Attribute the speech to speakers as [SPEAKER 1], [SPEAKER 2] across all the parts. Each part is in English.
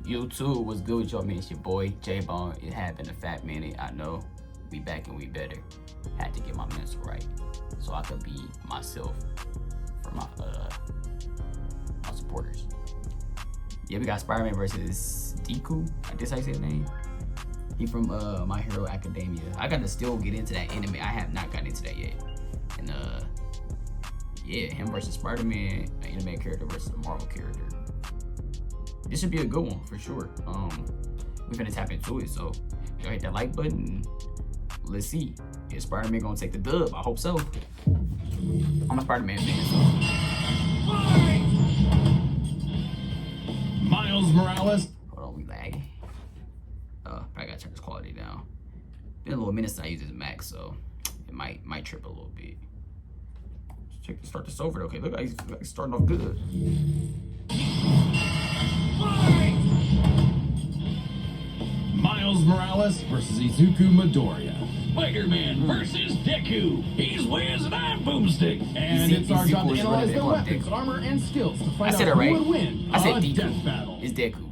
[SPEAKER 1] YouTube was good with y'all, man. It's your boy J-Bone. It had been a fat minute, I know. We back and we better. Had to get my mental right so I could be myself for my supporters. Yeah, we got Spider-Man versus Deku. I guess I say his name. He from My Hero Academia. I got to still get into that anime. I have not gotten into that yet. And yeah, him versus Spider-Man, an anime character versus a Marvel character. This should be a good one for sure. We finna tap into it, so y'all hit that like button. Let's see. Is Spider-Man gonna take the dub? I hope so. I'm a Spider-Man fan, so.
[SPEAKER 2] Miles Morales.
[SPEAKER 1] Hold on, we lagging. But I gotta turn this quality down. Been a little minute since I used this Mac, so it might trip a little bit. Start this over. Okay, look, he's starting off good.
[SPEAKER 2] Miles Morales versus Izuku Midoriya.
[SPEAKER 3] Spider-Man versus Deku. He's Wiz and I'm Boomstick.
[SPEAKER 2] And it's our job to analyze their weapons, armor, and skills to find out who would win
[SPEAKER 1] I said
[SPEAKER 2] a
[SPEAKER 1] Deku.
[SPEAKER 2] death battle.
[SPEAKER 1] It's Deku.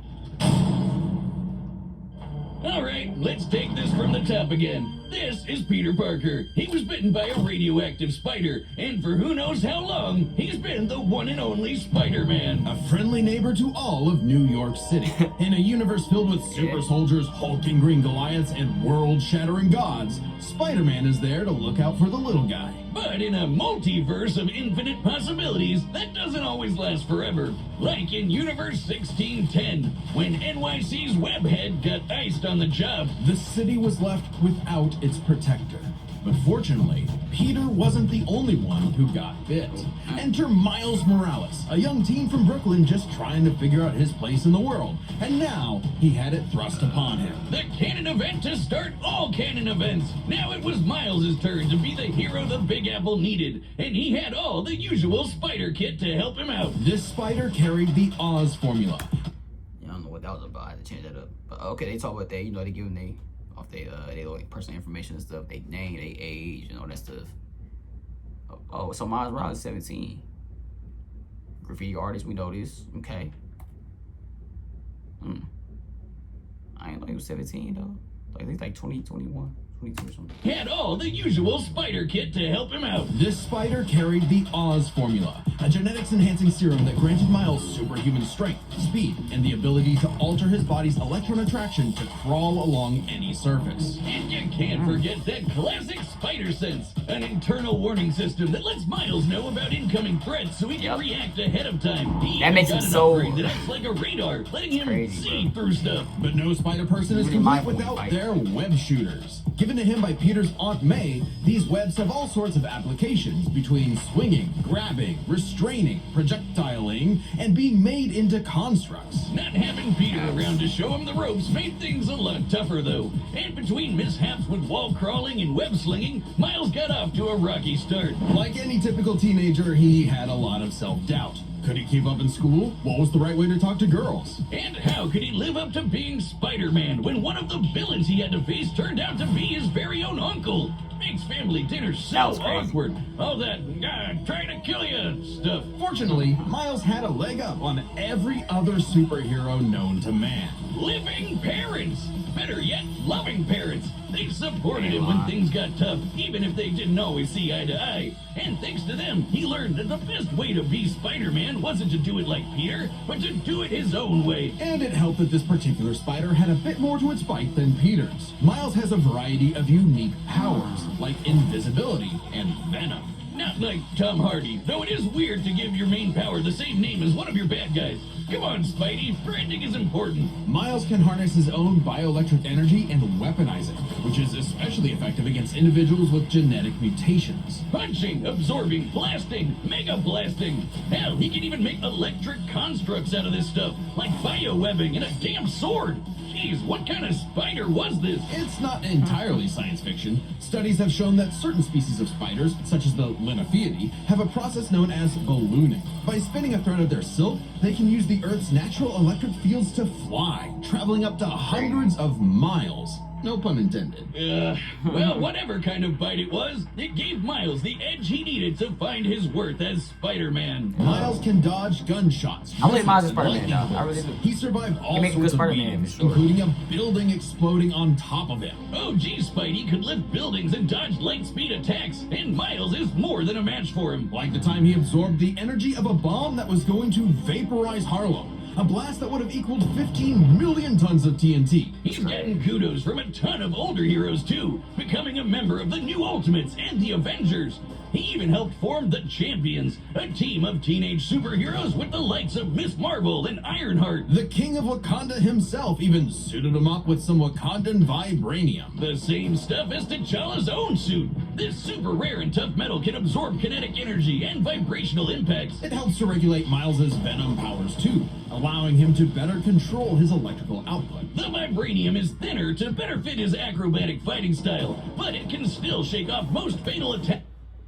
[SPEAKER 3] Alright, let's take this from the top again. This is Peter Parker. He was bitten by a radioactive spider, and for who knows how long, he's been the one and only Spider-Man.
[SPEAKER 2] A friendly neighbor to all of New York City. In a universe filled with super soldiers, hulking green Goliaths, and world-shattering gods, Spider-Man is there to look out for the little guy.
[SPEAKER 3] But in a multiverse of infinite possibilities, that doesn't always last forever. Like in Universe 1610, when NYC's webhead got iced on the job.
[SPEAKER 2] The city was left without its protector. But fortunately, Peter wasn't the only one who got bit. Enter Miles Morales, a young teen from Brooklyn just trying to figure out his place in the world. And now, he had it thrust upon him.
[SPEAKER 3] The canon event to start all canon events. Now it was Miles' turn to be the hero the Big Apple needed. And he had all the usual spider kit to help him out.
[SPEAKER 2] This spider carried the Oz formula.
[SPEAKER 1] Yeah, I don't know what that was about. I had to change that up. But okay, they talk about that. You know, they give them they like personal information and stuff, they name, they age, and all that stuff. Oh, so Miles Morales is 17. Graffiti artist, we know this. Okay. I ain't know he was 17 though. Like he's like 20, 21, 22 or something.
[SPEAKER 3] Had all the usual spider kit to help him out.
[SPEAKER 2] This spider carried the Oz formula, a genetics-enhancing serum that granted Miles superhuman strength, speed, and the ability to alter his body's electron attraction to crawl along any surface.
[SPEAKER 3] And you can't forget that classic spider sense, an internal warning system that lets Miles know about incoming threats so he can react ahead of time.
[SPEAKER 1] That makes him so
[SPEAKER 3] that acts like a radar, letting him see through stuff.
[SPEAKER 2] But no spider person is complete without their web shooters. Given to him by Peter's Aunt May, these webs have all sorts of applications between swinging, grabbing, restraining, projectiling, and being made into constructs.
[SPEAKER 3] Not having Peter around to show him the ropes made things a lot tougher, though. And between mishaps with wall crawling and web slinging, Miles got off to a rocky start.
[SPEAKER 2] Like any typical teenager, he had a lot of self-doubt. Could he keep up in school? What was the right way to talk to girls?
[SPEAKER 3] And how could he live up to being Spider-Man when one of the villains he had to face turned out to be his very own uncle? Makes family dinner so awkward. All that, trying to kill you stuff.
[SPEAKER 2] Fortunately, Miles had a leg up on every other superhero known to man.
[SPEAKER 3] Living parents! Better yet, loving parents. They supported him when things got tough, even if they didn't always see eye to eye. And thanks to them, he learned that the best way to be Spider-Man wasn't to do it like Peter, but to do it his own way.
[SPEAKER 2] And it helped that this particular spider had a bit more to its bite than Peter's. Miles has a variety of unique powers, like invisibility and venom.
[SPEAKER 3] Not like Tom Hardy, though it is weird to give your main power the same name as one of your bad guys. Come on, Spidey, branding is important.
[SPEAKER 2] Miles can harness his own bioelectric energy and weaponize it, which is especially effective against individuals with genetic mutations.
[SPEAKER 3] Punching, absorbing, blasting, mega blasting. Hell, he can even make electric constructs out of this stuff, like biowebbing and a damn sword. Jeez, what kind of spider was this?
[SPEAKER 2] It's not entirely science fiction. Studies have shown that certain species of spiders, such as the Linnaeus, have a process known as ballooning. By spinning a thread of their silk, they can use the Earth's natural electric fields to fly, traveling up to hundreds of miles. No pun intended.
[SPEAKER 3] Well, whatever kind of bite it was, it gave Miles the edge he needed to find his worth as Spider-Man.
[SPEAKER 2] Miles can dodge gunshots.
[SPEAKER 1] I believe Miles is
[SPEAKER 2] lightning
[SPEAKER 1] Spider-Man, though. I
[SPEAKER 2] bolts.
[SPEAKER 1] really do.
[SPEAKER 2] He survived all
[SPEAKER 1] He makes a good
[SPEAKER 2] sorts of
[SPEAKER 1] Spider-Man,
[SPEAKER 2] beatings,
[SPEAKER 1] for sure.
[SPEAKER 2] including a building exploding on top of him.
[SPEAKER 3] Oh, geez, Spidey could lift buildings and dodge light speed attacks, and Miles is more than a match for him.
[SPEAKER 2] Like the time he absorbed the energy of a bomb that was going to vaporize Harlem. A blast that would have equaled 15 million tons of TNT.
[SPEAKER 3] He's getting kudos from a ton of older heroes, too, becoming a member of the New Ultimates and the Avengers. He even helped form the Champions, a team of teenage superheroes with the likes of Miss Marvel and Ironheart.
[SPEAKER 2] The king of Wakanda himself even suited him up with some Wakandan vibranium.
[SPEAKER 3] The same stuff as T'Challa's own suit. This super rare and tough metal can absorb kinetic energy and vibrational impacts.
[SPEAKER 2] It helps to regulate Miles's venom powers too, allowing him to better control his electrical output.
[SPEAKER 3] The vibranium is thinner to better fit his acrobatic fighting style, but it can still shake off most fatal attacks.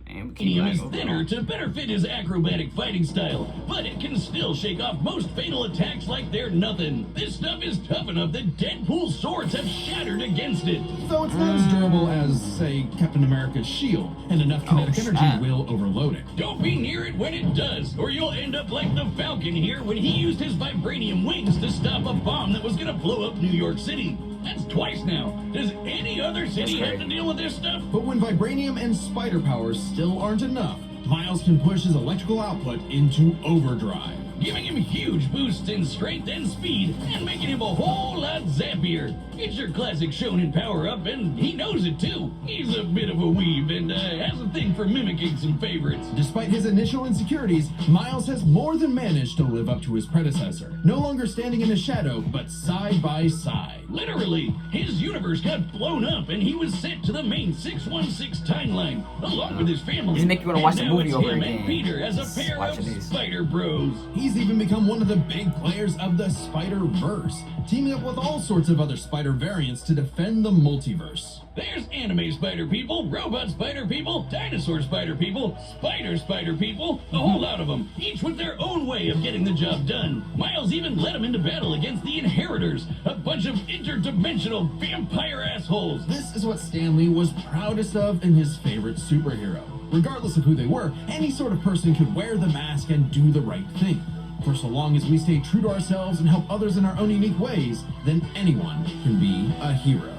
[SPEAKER 1] Man, we keep
[SPEAKER 3] Vibranium is
[SPEAKER 1] lagging
[SPEAKER 3] thinner
[SPEAKER 1] over.
[SPEAKER 3] to better fit his acrobatic fighting style, but it can still shake off most fatal attacks like they're nothing. This stuff is tough enough that Deadpool's swords have shattered against it.
[SPEAKER 2] Though it's not as durable as, say, Captain America's shield, and enough kinetic
[SPEAKER 1] snap.
[SPEAKER 2] energy will overload it.
[SPEAKER 3] Don't be near it when it does, or you'll end up like the Falcon here when he used his vibranium wings to stop a bomb that was gonna blow up New York City. That's twice now. Does any other city have to deal with this stuff?
[SPEAKER 2] But when vibranium and spider powers still aren't enough, Miles can push his electrical output into overdrive.
[SPEAKER 3] Giving him huge boosts in strength and speed, and making him a whole lot zappier. It's your classic shonen power-up, and he knows it too. He's a bit of a weeb, and has a thing for mimicking some favorites.
[SPEAKER 2] Despite his initial insecurities, Miles has more than managed to live up to his predecessor. No longer standing in the shadow, but side by side.
[SPEAKER 3] Literally, his universe got blown up, and he was sent to the main 616 timeline, along with his family.
[SPEAKER 1] Does it make you wanna watch the
[SPEAKER 3] And now
[SPEAKER 1] movie
[SPEAKER 3] it's
[SPEAKER 1] over
[SPEAKER 3] him
[SPEAKER 1] again?
[SPEAKER 3] and Peter as a pair of
[SPEAKER 1] Watching this.
[SPEAKER 3] Spider Bros.
[SPEAKER 2] He's even become one of the big players of the Spider-Verse, teaming up with all sorts of other spider variants to defend the multiverse.
[SPEAKER 3] There's anime spider people, robot spider people, dinosaur spider people, spider people, a whole lot of them, each with their own way of getting the job done. Miles even led them into battle against the Inheritors, a bunch of interdimensional vampire assholes.
[SPEAKER 2] This is what Stan Lee was proudest of in his favorite superhero. Regardless of who they were, any sort of person could wear the mask and do the right thing. For so long as we stay true to ourselves and help others in our own unique ways, then anyone can be a hero.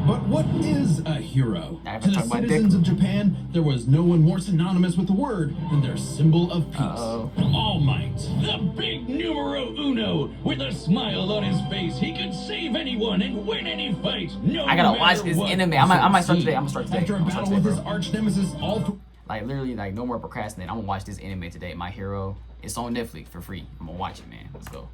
[SPEAKER 2] But what is a hero?
[SPEAKER 1] I have
[SPEAKER 2] To
[SPEAKER 1] to
[SPEAKER 2] the
[SPEAKER 1] talk about
[SPEAKER 2] citizens
[SPEAKER 1] Deku.
[SPEAKER 2] of Japan, there was no one more synonymous with the word than their symbol of peace.
[SPEAKER 1] Uh-oh.
[SPEAKER 2] All Might.
[SPEAKER 3] The big numero uno, with a smile on his face, he could save anyone and win any fight. No
[SPEAKER 1] I gotta
[SPEAKER 3] matter
[SPEAKER 1] watch this
[SPEAKER 3] what.
[SPEAKER 1] anime. I might start today. I'm gonna start today.
[SPEAKER 2] After a
[SPEAKER 1] I'm gonna
[SPEAKER 2] battle
[SPEAKER 1] start
[SPEAKER 2] with
[SPEAKER 1] today,
[SPEAKER 2] his
[SPEAKER 1] bro.
[SPEAKER 2] arch nemesis, all
[SPEAKER 1] Like literally, like no more procrastinating. I'm gonna watch this anime today. My Hero. It's on Netflix for free. I'm gonna watch it, man. Let's go.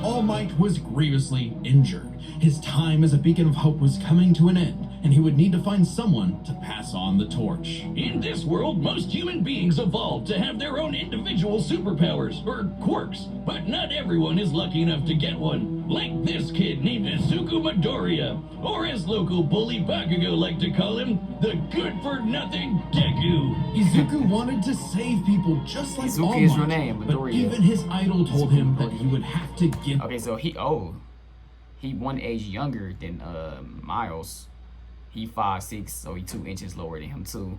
[SPEAKER 2] All Might was grievously injured. His time as a beacon of hope was coming to an end, and he would need to find someone to pass on the torch.
[SPEAKER 3] In this world, most human beings evolved to have their own individual superpowers, or quirks, but not everyone is lucky enough to get one. Like this kid named Izuku Midoriya, or as local bully Bakugo like to call him, the good-for-nothing Deku.
[SPEAKER 2] Izuku wanted to save people just like
[SPEAKER 1] Izuku
[SPEAKER 2] All
[SPEAKER 1] is
[SPEAKER 2] Might,
[SPEAKER 1] your name,
[SPEAKER 2] but
[SPEAKER 1] Midoriya.
[SPEAKER 2] even his idol told him that he would have to give.
[SPEAKER 1] Okay, so he one age younger than Miles. He 5'6", so he 2 inches lower than him too.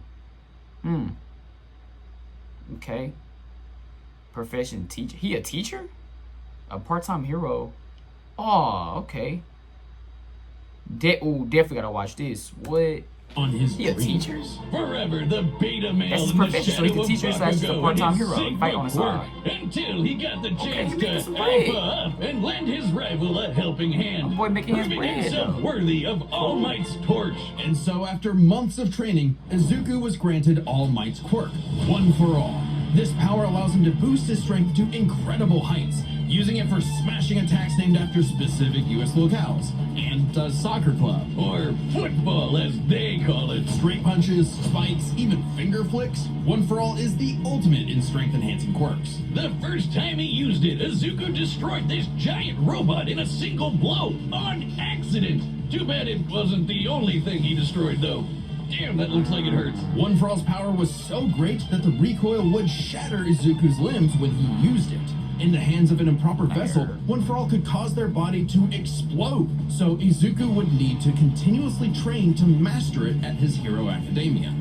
[SPEAKER 1] Okay. Profession teacher. He a teacher? A part-time hero? Oh, okay. Definitely gotta watch this. What?
[SPEAKER 2] On his
[SPEAKER 1] He a
[SPEAKER 2] dreams.
[SPEAKER 1] teacher?
[SPEAKER 3] Forever the beta male
[SPEAKER 1] That's his
[SPEAKER 3] in the
[SPEAKER 1] profession, so he's
[SPEAKER 3] shadow
[SPEAKER 1] a teacher
[SPEAKER 3] of
[SPEAKER 1] slash he's a
[SPEAKER 3] Bakugo
[SPEAKER 1] part-time
[SPEAKER 3] and his
[SPEAKER 1] hero. He
[SPEAKER 3] Sigma
[SPEAKER 1] fight on the
[SPEAKER 3] quirk,
[SPEAKER 1] side.
[SPEAKER 3] until he got the chance
[SPEAKER 1] he making
[SPEAKER 3] to
[SPEAKER 1] some bread.
[SPEAKER 3] alpha up and lend his rival a helping hand.
[SPEAKER 1] My boy making his
[SPEAKER 3] proving
[SPEAKER 1] bread,
[SPEAKER 3] himself
[SPEAKER 1] though.
[SPEAKER 3] worthy of All Might's torch.
[SPEAKER 2] And so, after months of training, Izuku was granted All Might's quirk, One for All. This power allows him to boost his strength to incredible heights, using it for smashing attacks named after specific U.S. locales, and a soccer club.
[SPEAKER 3] Or football, as they call it.
[SPEAKER 2] Straight punches, spikes, even finger flicks, One for All is the ultimate in strength-enhancing quirks.
[SPEAKER 3] The first time he used it, Izuku destroyed this giant robot in a single blow, on accident. Too bad it wasn't the only thing he destroyed, though. Damn, that looks like it hurts.
[SPEAKER 2] One for All's power was so great that the recoil would shatter Izuku's limbs when he used it. In the hands of an improper vessel, One For All could cause their body to explode. So Izuku would need to continuously train to master it at his Hero Academia.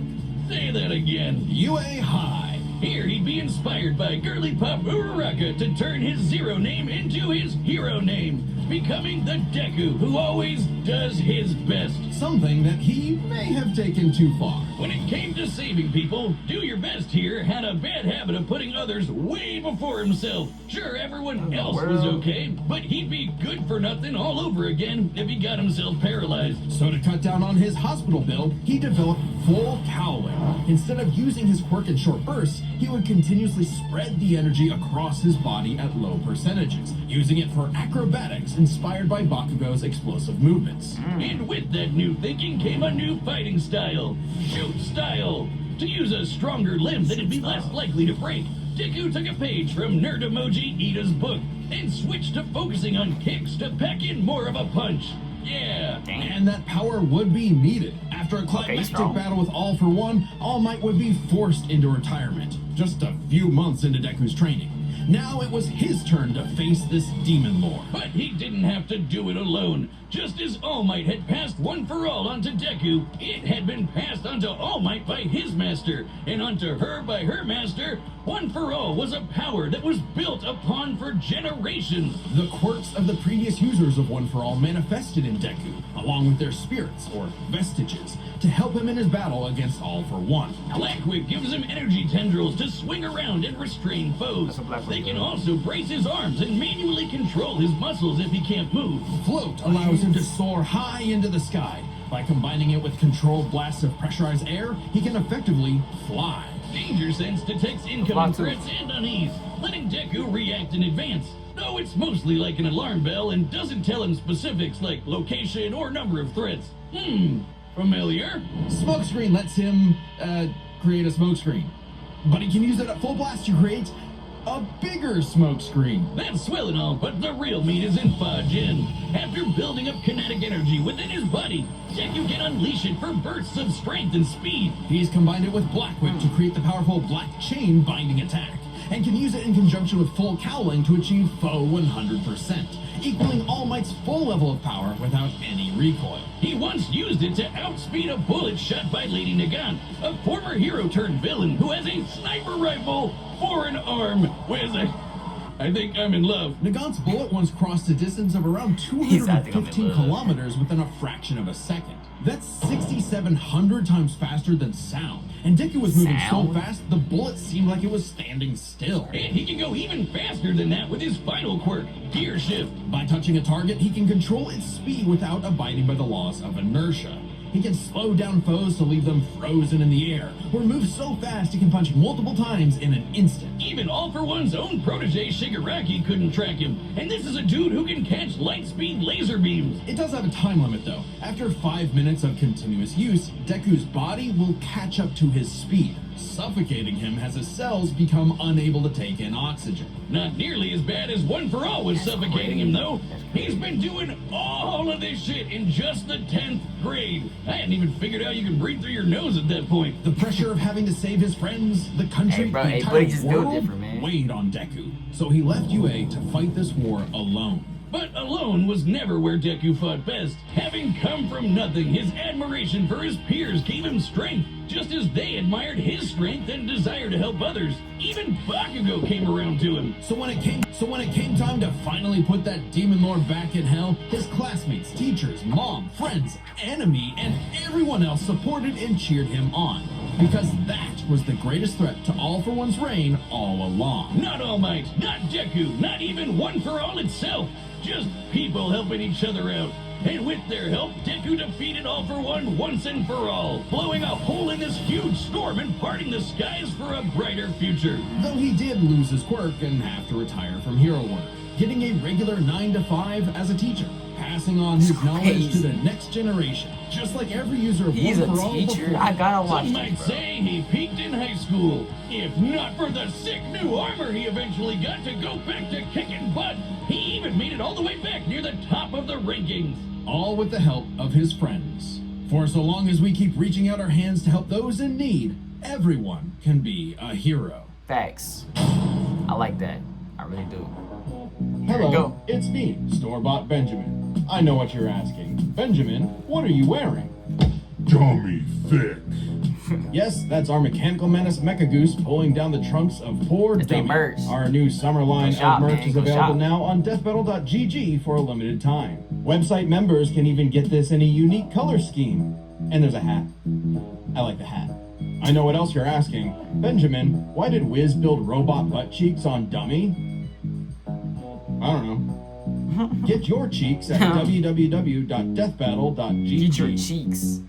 [SPEAKER 3] Say that again.
[SPEAKER 2] UA High.
[SPEAKER 3] Here he'd be inspired by girly pop Uraraka to turn his zero name into his hero name, becoming the Deku who always does his best.
[SPEAKER 2] Something that he may have taken too far.
[SPEAKER 3] When it came to saving people, Do Your Best here had a bad habit of putting others way before himself. Sure, everyone else was okay, but he'd be good for nothing all over again if he got himself paralyzed.
[SPEAKER 2] So to cut down on his hospital bill, he developed full cowling. Instead of using his quirk in short bursts, he would continuously spread the energy across his body at low percentages, using it for acrobatics inspired by Bakugo's explosive movements.
[SPEAKER 3] And with that new thinking came a new fighting style, shoot style. To use a stronger limb that'd be less likely to break, Deku took a page from Nerd Emoji Ida's book and switched to focusing on kicks to pack in more of a punch. Yeah.
[SPEAKER 2] And that power would be needed. After a climactic battle with All For One, All Might would be forced into retirement, just a few months into Deku's training. Now it was his turn to face this demon lord.
[SPEAKER 3] But he didn't have to do it alone. Just as All Might had passed One For All onto Deku, it had been passed onto All Might by his master, and onto her by her master. One For All was a power that was built upon for generations.
[SPEAKER 2] The quirks of the previous users of One For All manifested in Deku, along with their spirits, or vestiges, to help him in his battle against All For One.
[SPEAKER 3] Blackwick gives him energy tendrils to swing around and restrain foes. They can also brace his arms and manually control his muscles if he can't move.
[SPEAKER 2] Float allows him to soar high into the sky. By combining it with controlled blasts of pressurized air, he can effectively fly.
[SPEAKER 3] Danger Sense detects incoming threats and unease, letting Deku react in advance. Though it's mostly like an alarm bell and doesn't tell him specifics like location or number of threats. Familiar?
[SPEAKER 2] Smokescreen lets him, create a smokescreen. But he can use it at full blast to create a bigger smoke screen.
[SPEAKER 3] That's swell and all, but the real meat is in Fajin. After building up kinetic energy within his body, Deku can unleash it for bursts of strength and speed.
[SPEAKER 2] He's combined it with Blackwick to create the powerful Black Chain binding attack, and can use it in conjunction with full cowling to achieve foe 100%, equaling All Might's full level of power without any recoil.
[SPEAKER 3] He once used it to outspeed a bullet shot by Lady Nagant, a former hero-turned-villain who has a sniper rifle for an arm. I think I'm in love.
[SPEAKER 2] Nagant's bullet once crossed a distance of around 215 kilometers within a fraction of a second. That's 6,700 times faster than sound. And Deku was moving so fast, the bullet seemed like it was standing still.
[SPEAKER 3] And he can go even faster than that with his final quirk, Gear Shift.
[SPEAKER 2] By touching a target, he can control its speed without abiding by the laws of inertia. He can slow down foes to leave them frozen in the air, or move so fast he can punch multiple times in an instant.
[SPEAKER 3] Even All For One's own protege Shigaraki couldn't track him, and this is a dude who can catch light-speed laser beams.
[SPEAKER 2] It does have a time limit though. After 5 minutes of continuous use, Deku's body will catch up to his speed, suffocating him as his cells become unable to take in oxygen.
[SPEAKER 3] Not nearly as bad as One For All was suffocating him though. He's been doing all of this shit in just the 10th grade. I hadn't even figured out you can breathe through your nose at that point.
[SPEAKER 2] The pressure of having to save his friends, the country, the entire world weighed on Deku. So he left UA to fight this war alone.
[SPEAKER 3] But alone was never where Deku fought best. Having come from nothing, his admiration for his peers gave him strength, just as they admired his strength and desire to help others. Even Bakugo came around to him.
[SPEAKER 2] So when it came time to finally put that demon lord back in hell, his classmates, teachers, mom, friends, enemy, and everyone else supported and cheered him on. Because that was the greatest threat to All For One's reign all along.
[SPEAKER 3] Not All Might, not Deku, not even One For All itself. Just people helping each other out. And with their help, Deku defeated All For One once and for all, blowing a hole in this huge storm and parting the skies for a brighter future.
[SPEAKER 2] Though he did lose his quirk and have to retire from hero work, getting a regular 9 to 5 as a teacher, passing on his knowledge to the next generation. Just like every user of One For All
[SPEAKER 1] teacher. I gotta watch
[SPEAKER 3] Some might say he peaked in high school. If not for the sick new armor he eventually got to go back to kicking butt, he even made it all the way back near the top of the rankings.
[SPEAKER 2] All with the help of his friends. For so long as we keep reaching out our hands to help those in need, everyone can be a hero.
[SPEAKER 1] Facts. I like that. I really do. Here we
[SPEAKER 2] Hello,
[SPEAKER 1] go.
[SPEAKER 2] it's me, Store-Bought Benjamin. I know what you're asking. Benjamin, what are you wearing?
[SPEAKER 4] Dummy thick.
[SPEAKER 2] Yes, that's our mechanical menace Mecha Goose pulling down the trunks of poor
[SPEAKER 1] It's their
[SPEAKER 2] Dummy.
[SPEAKER 1] merch.
[SPEAKER 2] Our new summer line
[SPEAKER 1] Go shop,
[SPEAKER 2] of merch
[SPEAKER 1] man.
[SPEAKER 2] is
[SPEAKER 1] Go
[SPEAKER 2] available
[SPEAKER 1] shop.
[SPEAKER 2] now on deathbattle.gg for a limited time. Website members can even get this in a unique color scheme. And there's a hat. I like the hat. I know what else you're asking. Benjamin, why did Wiz build robot butt cheeks on Dummy? I don't know. Get your cheeks at www.deathbattle.gg.
[SPEAKER 1] Get your cheeks.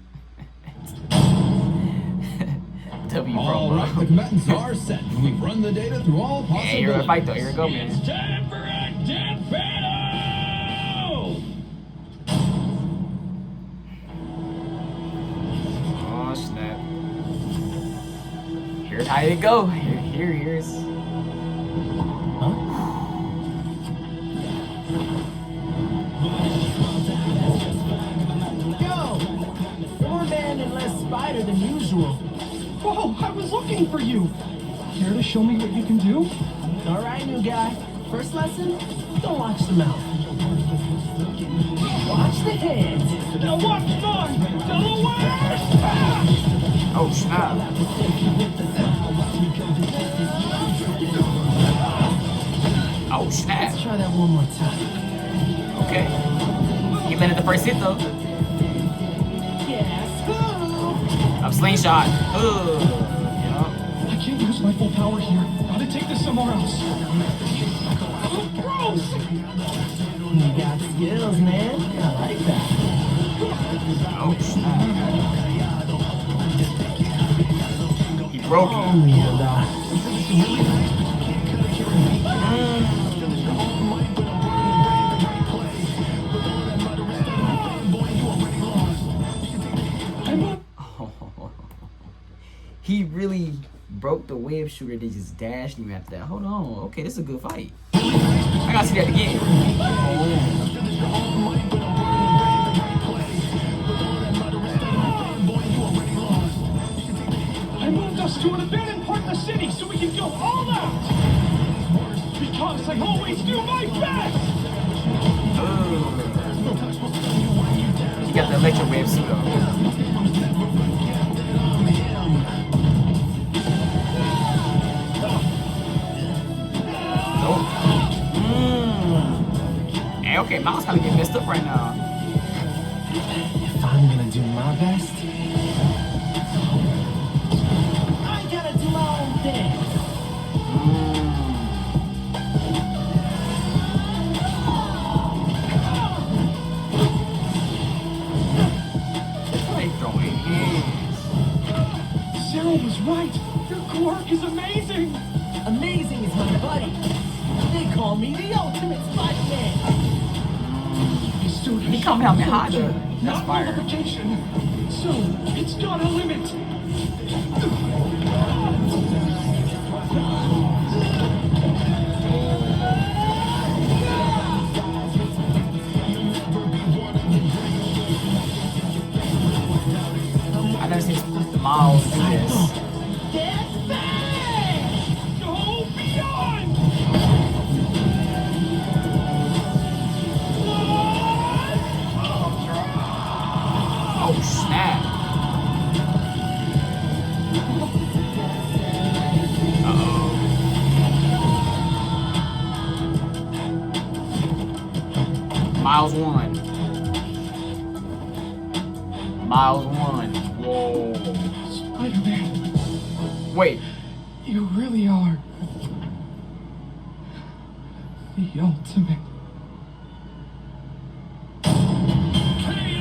[SPEAKER 1] W
[SPEAKER 2] All right, the
[SPEAKER 1] promo.
[SPEAKER 2] combatants are set, and we've run the data through all
[SPEAKER 1] Yeah, you're gonna fight though.
[SPEAKER 2] possibilities.
[SPEAKER 1] Here we go, man.
[SPEAKER 3] It's time for a death battle!
[SPEAKER 1] Oh snap. Here's how it go. Here's.
[SPEAKER 5] Yo! More man and less spider than usual. Whoa, I was looking for you! Care to show me what you can do? Alright, new guy. First lesson? Don't watch the mouth. Watch the hands. Now watch mine! Delaware!
[SPEAKER 1] Oh snap. Oh snap.
[SPEAKER 5] Let's try that one more time.
[SPEAKER 1] Okay. He landed the first hit though.
[SPEAKER 5] Yes, who?
[SPEAKER 1] I'm slingshot. Ugh.
[SPEAKER 5] I can't use my full power here. Gotta take this somewhere else. Oh, gross! You got skills, man. I like that.
[SPEAKER 1] Oh snap. He broke
[SPEAKER 5] Oh,
[SPEAKER 1] it.
[SPEAKER 5] mierda.
[SPEAKER 1] He really broke the web shooter. They just dashed him after that. Hold on. Okay, this is a good fight. I gotta see that again.
[SPEAKER 5] I moved us to an abandoned part of the city so we can go all out! Because I always do my best!
[SPEAKER 1] He got the electric wave suit on. Hey, okay, Miles kind of getting messed up right now.
[SPEAKER 5] If I'm gonna do my best, I gotta do my own thing.
[SPEAKER 1] They throwing hands.
[SPEAKER 5] Sarah was right. Your quirk is amazing. Amazing is my buddy. They call me the ultimate Spider-Man.
[SPEAKER 1] He coming out hot. That's
[SPEAKER 5] Not
[SPEAKER 1] fire.
[SPEAKER 5] nullification. So it's got a limit.
[SPEAKER 1] I never seen Miles do this.
[SPEAKER 5] Death Bang! Go beyond!
[SPEAKER 1] Oh snap. Miles won. Miles won. Whoa.
[SPEAKER 5] Spider-Man,
[SPEAKER 1] Wait.
[SPEAKER 5] you really are the ultimate.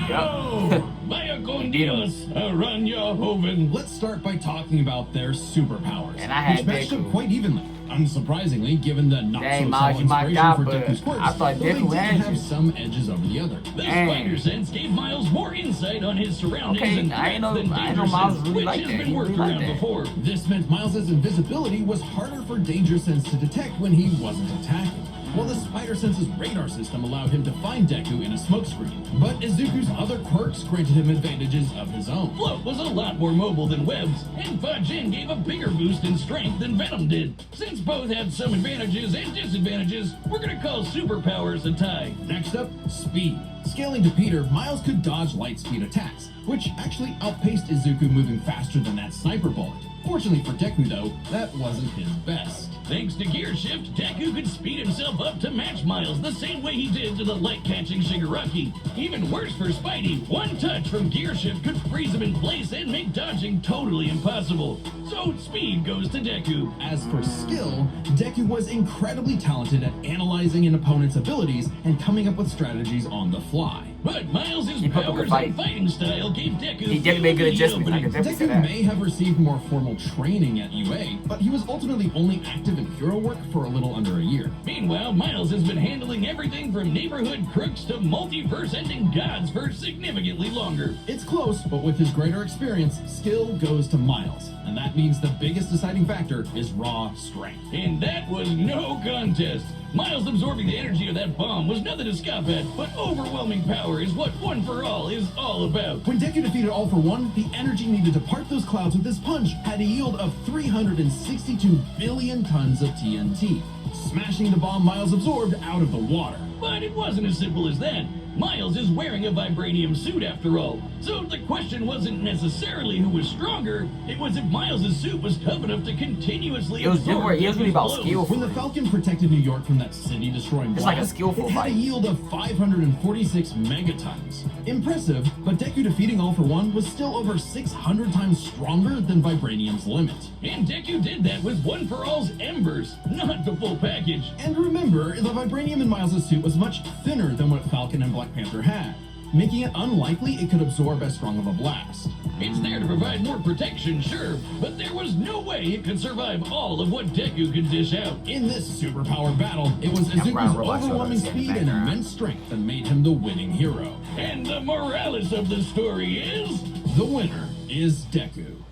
[SPEAKER 1] Yep.
[SPEAKER 3] Vaya con
[SPEAKER 1] Indeed.
[SPEAKER 3] Dios, Aranya Hoven.
[SPEAKER 2] Let's start by talking about their superpowers,
[SPEAKER 1] And I had
[SPEAKER 2] which matched
[SPEAKER 1] Deku.
[SPEAKER 2] up quite evenly. Unsurprisingly, given the not
[SPEAKER 1] Dang,
[SPEAKER 2] so
[SPEAKER 1] Miles,
[SPEAKER 2] solid
[SPEAKER 1] you might
[SPEAKER 2] inspiration
[SPEAKER 1] got,
[SPEAKER 2] for
[SPEAKER 1] but
[SPEAKER 2] Deku's quirks,
[SPEAKER 1] I thought
[SPEAKER 2] though they
[SPEAKER 1] Deku
[SPEAKER 2] did
[SPEAKER 1] had
[SPEAKER 2] have
[SPEAKER 1] you.
[SPEAKER 2] some edges over the other.
[SPEAKER 3] The
[SPEAKER 1] Dang.
[SPEAKER 3] spider sense gave Miles more insight on his surroundings
[SPEAKER 1] Okay,
[SPEAKER 3] and
[SPEAKER 1] I ain't know-
[SPEAKER 3] threats than
[SPEAKER 1] I ain't know
[SPEAKER 3] Danger
[SPEAKER 1] Miles
[SPEAKER 3] Sense,
[SPEAKER 1] really
[SPEAKER 3] which
[SPEAKER 1] like
[SPEAKER 3] has
[SPEAKER 1] that.
[SPEAKER 3] been
[SPEAKER 1] He
[SPEAKER 3] worked
[SPEAKER 1] really like
[SPEAKER 3] around
[SPEAKER 1] that.
[SPEAKER 3] before.
[SPEAKER 2] This meant Miles's invisibility was harder for Danger Sense to detect when he wasn't attacking. while the Spider Sense's radar system allowed him to find Deku in a smokescreen. But Izuku's other quirks granted him advantages of his own.
[SPEAKER 3] Float was a lot more mobile than Webs, and Fajin gave a bigger boost in strength than Venom did. Since both had some advantages and disadvantages, we're gonna call superpowers a tie.
[SPEAKER 2] Next up, speed. Scaling to Peter, Miles could dodge light speed attacks, which actually outpaced Izuku moving faster than that sniper bullet. Fortunately for Deku though, that wasn't his best.
[SPEAKER 3] Thanks to Gear Shift, Deku could speed himself up to match Miles the same way he did to the light-catching Shigaraki. Even worse for Spidey, one touch from Gear Shift could freeze him in place and make dodging totally impossible. So speed goes to Deku.
[SPEAKER 2] As for skill, Deku was incredibly talented at analyzing an opponent's abilities and coming up with strategies on the fly.
[SPEAKER 3] But Miles'
[SPEAKER 1] He put up a
[SPEAKER 3] powers
[SPEAKER 1] fight.
[SPEAKER 3] and fighting style gave Deku
[SPEAKER 1] He definitely made good
[SPEAKER 3] the
[SPEAKER 1] adjustments. I
[SPEAKER 3] opening.
[SPEAKER 1] can definitely say
[SPEAKER 2] Deku
[SPEAKER 1] that.
[SPEAKER 2] may have received more formal training at UA, but he was ultimately only active in hero work for a little under a year.
[SPEAKER 3] Meanwhile, Miles has been handling everything from neighborhood crooks to multiverse-ending gods for significantly longer.
[SPEAKER 2] It's close, but with his greater experience, skill goes to Miles. And that means the biggest deciding factor is raw strength.
[SPEAKER 3] And that was no contest. Miles absorbing the energy of that bomb was nothing to scoff at, but overwhelming power is what One For All is all about.
[SPEAKER 2] When Deku defeated All For One, the energy needed to part those clouds with his punch had a yield of 362 billion tons of TNT, smashing the bomb Miles absorbed out of the water.
[SPEAKER 3] But it wasn't as simple as that. Miles is wearing a vibranium suit after all. So the question wasn't necessarily who was stronger, it was if Miles' suit was tough enough to continuously
[SPEAKER 1] It was
[SPEAKER 3] absorb
[SPEAKER 1] different. It was really
[SPEAKER 3] Deku's
[SPEAKER 1] about
[SPEAKER 3] blows.
[SPEAKER 1] skill.
[SPEAKER 2] When the Falcon protected New York from that city-destroying
[SPEAKER 1] It's
[SPEAKER 2] blast,
[SPEAKER 1] like a skillful
[SPEAKER 2] it had
[SPEAKER 1] fight.
[SPEAKER 2] a yield of 546 megatons. Impressive, but Deku defeating All For One was still over 600 times stronger than Vibranium's limit.
[SPEAKER 3] And Deku did that with One For All's embers, not the full package.
[SPEAKER 2] And remember, the Vibranium in Miles' suit was much thinner than what Falcon and Black Panther had, making it unlikely it could absorb as strong of a blast.
[SPEAKER 3] It's there to provide more protection, sure, but there was no way it could survive all of what Deku could dish out.
[SPEAKER 2] In this superpower battle, it was
[SPEAKER 1] Brown
[SPEAKER 2] Izuku's
[SPEAKER 1] robots
[SPEAKER 2] overwhelming
[SPEAKER 1] showed up in the
[SPEAKER 2] speed and
[SPEAKER 1] background.
[SPEAKER 2] immense strength that made him the winning hero.
[SPEAKER 3] And the morales of the story is...
[SPEAKER 2] The winner is Deku.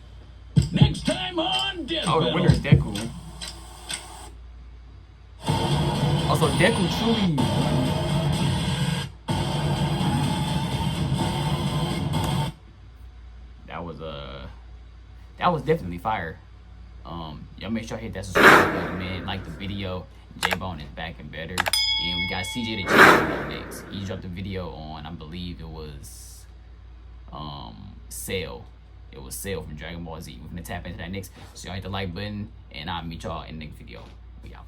[SPEAKER 3] Next time on Death
[SPEAKER 1] Oh, the
[SPEAKER 3] Battle.
[SPEAKER 1] winner is Deku. Also, Deku truly. That was definitely fire. Y'all make sure I hit that subscribe button, man. Like the video. J-Bone is back and better. And we got CJ the Champion next. He dropped a video on, I believe it was Cell. It was Cell from Dragon Ball Z. We're gonna tap into that next. So y'all hit the like button, and I'll meet y'all in the next video. We out.